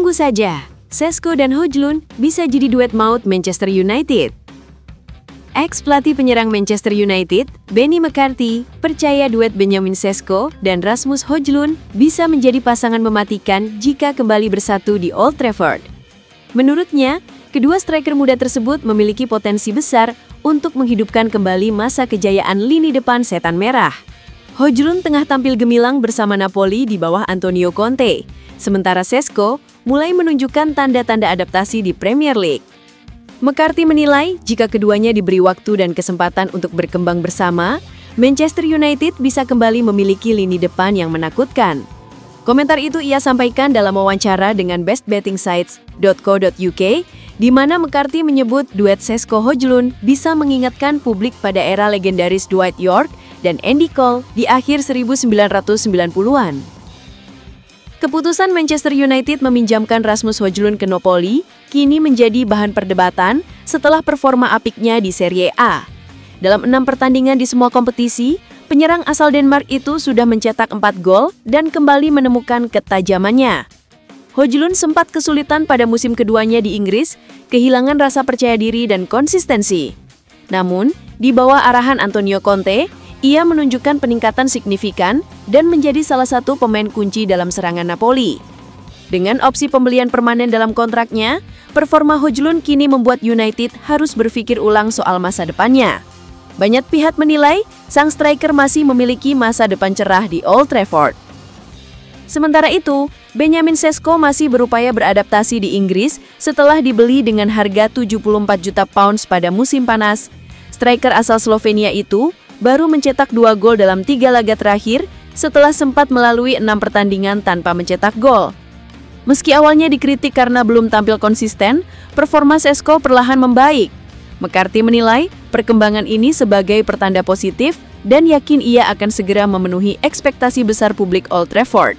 Tunggu saja, Šeško dan Højlund bisa jadi duet maut Manchester United. Ex-pelatih penyerang Manchester United, Benny McCarthy, percaya duet Benjamin Šeško dan Rasmus Højlund bisa menjadi pasangan mematikan jika kembali bersatu di Old Trafford. Menurutnya, kedua striker muda tersebut memiliki potensi besar untuk menghidupkan kembali masa kejayaan lini depan Setan Merah. Højlund tengah tampil gemilang bersama Napoli di bawah Antonio Conte, sementara Šeško mulai menunjukkan tanda-tanda adaptasi di Premier League. McCarthy menilai jika keduanya diberi waktu dan kesempatan untuk berkembang bersama, Manchester United bisa kembali memiliki lini depan yang menakutkan. Komentar itu ia sampaikan dalam wawancara dengan bestbettingsites.co.uk, di mana McCarthy menyebut duet Šeško-Højlund bisa mengingatkan publik pada era legendaris Dwight Yorke dan Andy Cole di akhir 1990-an. Keputusan Manchester United meminjamkan Rasmus Højlund ke Napoli kini menjadi bahan perdebatan setelah performa apiknya di Serie A. Dalam 6 pertandingan di semua kompetisi, penyerang asal Denmark itu sudah mencetak 4 gol dan kembali menemukan ketajamannya. Højlund sempat kesulitan pada musim keduanya di Inggris, kehilangan rasa percaya diri dan konsistensi. Namun, di bawah arahan Antonio Conte, ia menunjukkan peningkatan signifikan dan menjadi salah satu pemain kunci dalam serangan Napoli. Dengan opsi pembelian permanen dalam kontraknya, performa Højlund kini membuat United harus berpikir ulang soal masa depannya. Banyak pihak menilai sang striker masih memiliki masa depan cerah di Old Trafford. Sementara itu, Benjamin Šeško masih berupaya beradaptasi di Inggris setelah dibeli dengan harga 74 juta pounds pada musim panas. Striker asal Slovenia itu baru mencetak 2 gol dalam 3 laga terakhir setelah sempat melalui 6 pertandingan tanpa mencetak gol. Meski awalnya dikritik karena belum tampil konsisten, performa Šeško perlahan membaik. McCarthy menilai perkembangan ini sebagai pertanda positif dan yakin ia akan segera memenuhi ekspektasi besar publik Old Trafford.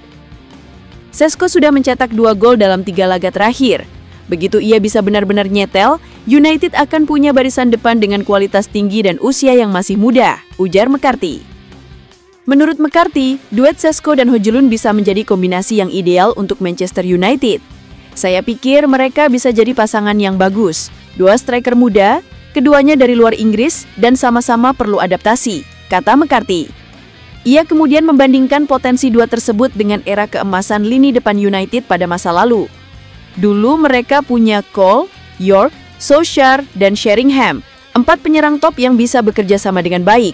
Šeško sudah mencetak 2 gol dalam 3 laga terakhir. Begitu ia bisa benar-benar nyetel, United akan punya barisan depan dengan kualitas tinggi dan usia yang masih muda, ujar McCarthy. Menurut McCarthy, duet Šeško dan Højlund bisa menjadi kombinasi yang ideal untuk Manchester United. Saya pikir mereka bisa jadi pasangan yang bagus. Dua striker muda, keduanya dari luar Inggris dan sama-sama perlu adaptasi, kata McCarthy. Ia kemudian membandingkan potensi dua tersebut dengan era keemasan lini depan United pada masa lalu. Dulu mereka punya Cole, Yorke, Solskjaer, dan Sheringham, 4 penyerang top yang bisa bekerja sama dengan baik.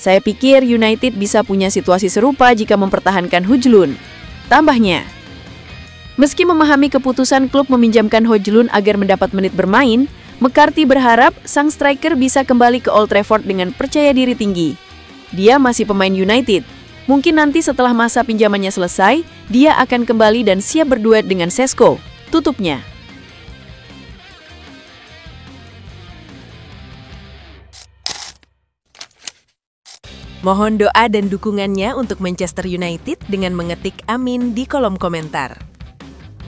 Saya pikir United bisa punya situasi serupa jika mempertahankan Højlund, tambahnya. Meski memahami keputusan klub meminjamkan Højlund agar mendapat menit bermain, McCarthy berharap sang striker bisa kembali ke Old Trafford dengan percaya diri tinggi. Dia masih pemain United. Mungkin nanti setelah masa pinjamannya selesai, dia akan kembali dan siap berduet dengan Šeško, tutupnya. Mohon doa dan dukungannya untuk Manchester United dengan mengetik amin di kolom komentar.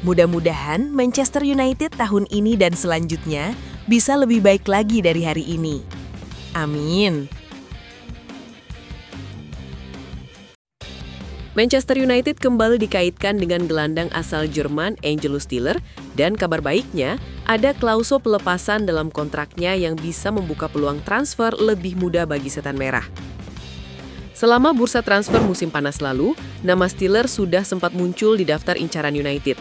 Mudah-mudahan Manchester United tahun ini dan selanjutnya bisa lebih baik lagi dari hari ini. Amin. Manchester United kembali dikaitkan dengan gelandang asal Jerman Angelus Tiller dan kabar baiknya ada klausul pelepasan dalam kontraknya yang bisa membuka peluang transfer lebih mudah bagi Setan Merah. Selama bursa transfer musim panas lalu, nama Tiller sudah sempat muncul di daftar incaran United.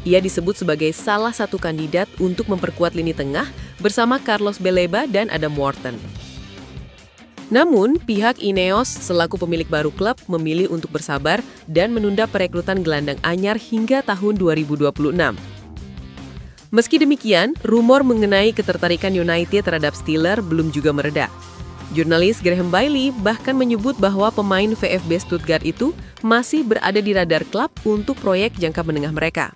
Ia disebut sebagai salah satu kandidat untuk memperkuat lini tengah bersama Carlos Baleba dan Adam Wharton. Namun, pihak Ineos selaku pemilik baru klub memilih untuk bersabar dan menunda perekrutan gelandang anyar hingga tahun 2026. Meski demikian, rumor mengenai ketertarikan United terhadap Tiller belum juga mereda. Jurnalis Graham Bailey bahkan menyebut bahwa pemain VfB Stuttgart itu masih berada di radar klub untuk proyek jangka menengah mereka.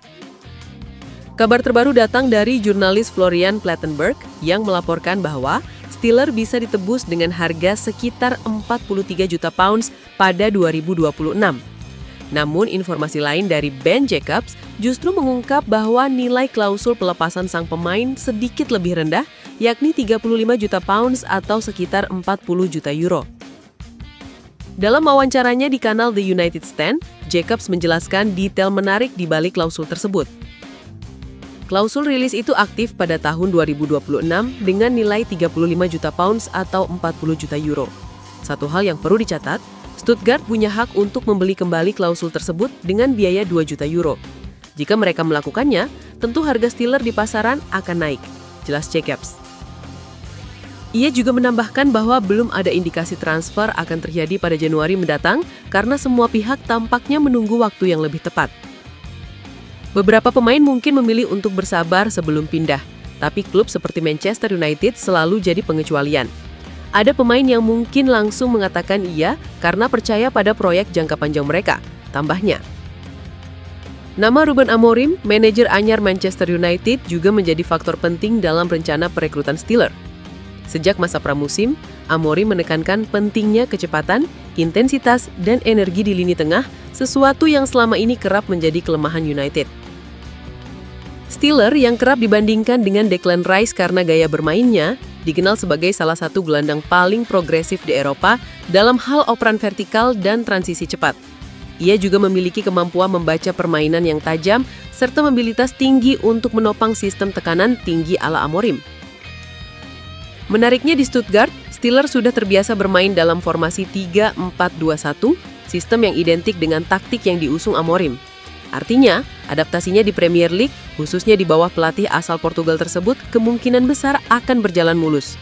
Kabar terbaru datang dari jurnalis Florian Plettenberg yang melaporkan bahwa Tiller bisa ditebus dengan harga sekitar 43 juta pounds pada 2026. Namun informasi lain dari Ben Jacobs justru mengungkap bahwa nilai klausul pelepasan sang pemain sedikit lebih rendah, yakni 35 juta pounds atau sekitar 40 juta euro. Dalam wawancaranya di kanal The United Stand, Jacobs menjelaskan detail menarik di balik klausul tersebut. Klausul rilis itu aktif pada tahun 2026 dengan nilai 35 juta pounds atau 40 juta euro. Satu hal yang perlu dicatat, Stuttgart punya hak untuk membeli kembali klausul tersebut dengan biaya 2 juta euro. Jika mereka melakukannya, tentu harga Steelers di pasaran akan naik, jelas Jacobs. Ia juga menambahkan bahwa belum ada indikasi transfer akan terjadi pada Januari mendatang karena semua pihak tampaknya menunggu waktu yang lebih tepat. Beberapa pemain mungkin memilih untuk bersabar sebelum pindah, tapi klub seperti Manchester United selalu jadi pengecualian. Ada pemain yang mungkin langsung mengatakan iya karena percaya pada proyek jangka panjang mereka, tambahnya. Nama Ruben Amorim, manajer anyar Manchester United, juga menjadi faktor penting dalam rencana perekrutan Steelers. Sejak masa pramusim, Amorim menekankan pentingnya kecepatan, intensitas, dan energi di lini tengah, sesuatu yang selama ini kerap menjadi kelemahan United. Steelers yang kerap dibandingkan dengan Declan Rice karena gaya bermainnya, dikenal sebagai salah satu gelandang paling progresif di Eropa dalam hal operan vertikal dan transisi cepat. Ia juga memiliki kemampuan membaca permainan yang tajam serta mobilitas tinggi untuk menopang sistem tekanan tinggi ala Amorim. Menariknya di Stuttgart, Steelers sudah terbiasa bermain dalam formasi 3-4-2-1, sistem yang identik dengan taktik yang diusung Amorim. Artinya, adaptasinya di Premier League, khususnya di bawah pelatih asal Portugal tersebut, kemungkinan besar akan berjalan mulus.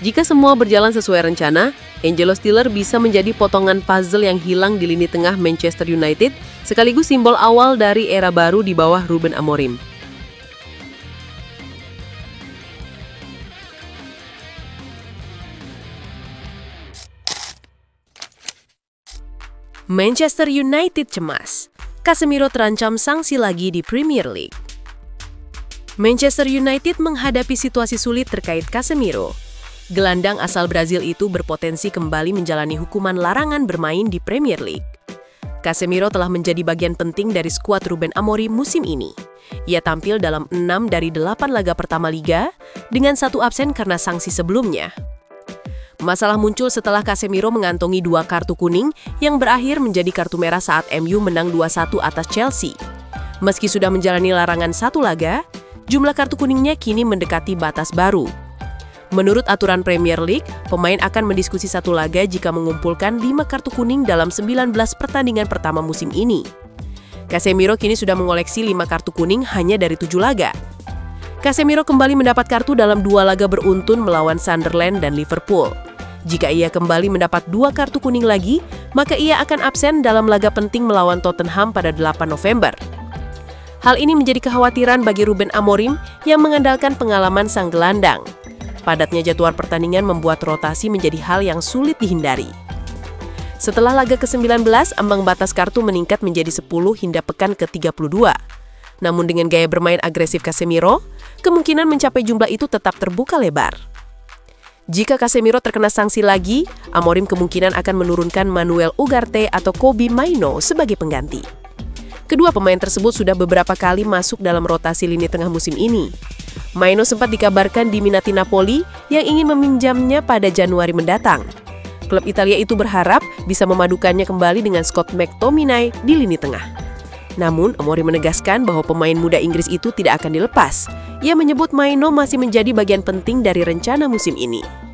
Jika semua berjalan sesuai rencana, Angelo Steelers bisa menjadi potongan puzzle yang hilang di lini tengah Manchester United, sekaligus simbol awal dari era baru di bawah Ruben Amorim. Manchester United cemas. Casemiro terancam sanksi lagi di Premier League. Manchester United menghadapi situasi sulit terkait Casemiro. Gelandang asal Brazil itu berpotensi kembali menjalani hukuman larangan bermain di Premier League. Casemiro telah menjadi bagian penting dari skuad Ruben Amorim musim ini. Ia tampil dalam 6 dari 8 laga pertama Liga, dengan 1 absen karena sanksi sebelumnya. Masalah muncul setelah Casemiro mengantongi 2 kartu kuning yang berakhir menjadi kartu merah saat MU menang 2-1 atas Chelsea. Meski sudah menjalani larangan 1 laga, jumlah kartu kuningnya kini mendekati batas baru. Menurut aturan Premier League, pemain akan mendiskusi 1 laga jika mengumpulkan 5 kartu kuning dalam 19 pertandingan pertama musim ini. Casemiro kini sudah mengoleksi 5 kartu kuning hanya dari 7 laga. Casemiro kembali mendapat kartu dalam 2 laga beruntun melawan Sunderland dan Liverpool. Jika ia kembali mendapat 2 kartu kuning lagi, maka ia akan absen dalam laga penting melawan Tottenham pada 8 November. Hal ini menjadi kekhawatiran bagi Ruben Amorim yang mengandalkan pengalaman sang gelandang. Padatnya jadwal pertandingan membuat rotasi menjadi hal yang sulit dihindari. Setelah laga ke-19, ambang batas kartu meningkat menjadi 10 hingga pekan ke-32. Namun dengan gaya bermain agresif Casemiro, kemungkinan mencapai jumlah itu tetap terbuka lebar. Jika Casemiro terkena sanksi lagi, Amorim kemungkinan akan menurunkan Manuel Ugarte atau Kobbie Mainoo sebagai pengganti. Kedua pemain tersebut sudah beberapa kali masuk dalam rotasi lini tengah musim ini. Mainoo sempat dikabarkan diminati Napoli yang ingin meminjamnya pada Januari mendatang. Klub Italia itu berharap bisa memadukannya kembali dengan Scott McTominay di lini tengah. Namun, Amorim menegaskan bahwa pemain muda Inggris itu tidak akan dilepas. Ia menyebut Mainoo masih menjadi bagian penting dari rencana musim ini.